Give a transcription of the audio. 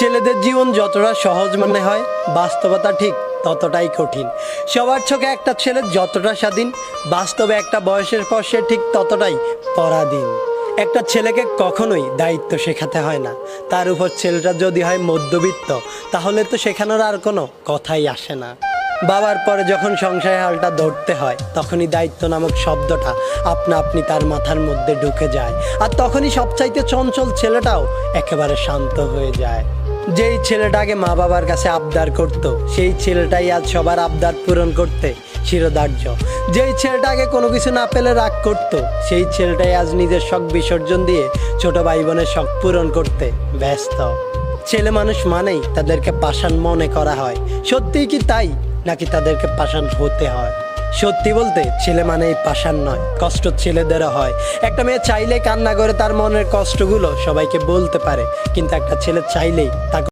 ছেলেদের জীবন যতটা সহজ মনে হয়, বাস্তবতা ঠিক ততটাই কঠিন। সবার চোখে একটা ছেলে যতটা স্বাধীন, বাস্তবে একটা বয়সের পর সে ঠিক ততটাই পরাধীন। একটা ছেলেকে কখনোই দায়িত্ব শেখাতে হয় না। তার উপর ছেলেটা যদি হয় মধ্যবিত্ত, তাহলে তো শেখানোর আর কোনো কথাই আসে না। বাবার পরে যখন সংসারের হালটা ধরতে হয়, তখনই দায়িত্ব নামক শব্দটা আপনা আপনি তার মাথার মধ্যে ঢুকে যায়। আর তখনই সবচাইতে চঞ্চল ছেলেটাও একেবারে শান্ত হয়ে যায়। যেই ছেলেটাকে মা বাবার কাছে আবদার করত, সেই ছেলেটাই আজ সবার আবদার পূরণ করতে শিরোধার্য। যেই ছেলেটাকে কোনো কিছু না পেলে রাগ করত, সেই ছেলেটাই আজ নিজের শখ বিসর্জন দিয়ে ছোট ভাই বোনের শখ পূরণ করতে ব্যস্ত। ছেলে মানুষ মানেই তাদেরকে পাষাণ মনে করা হয়। সত্যিই কি তাই, নাকি তাদেরকে পাষাণ হতে হয়? সত্যি বলতে ছেলে মানেই পাষাণ নয়, কষ্ট ছেলেদেরও হয়। একটা মেয়ে চাইলেই কান্না করে তার মনের কষ্টগুলো সবাইকে বলতে পারে, কিন্তু একটা ছেলে চাইলেই তা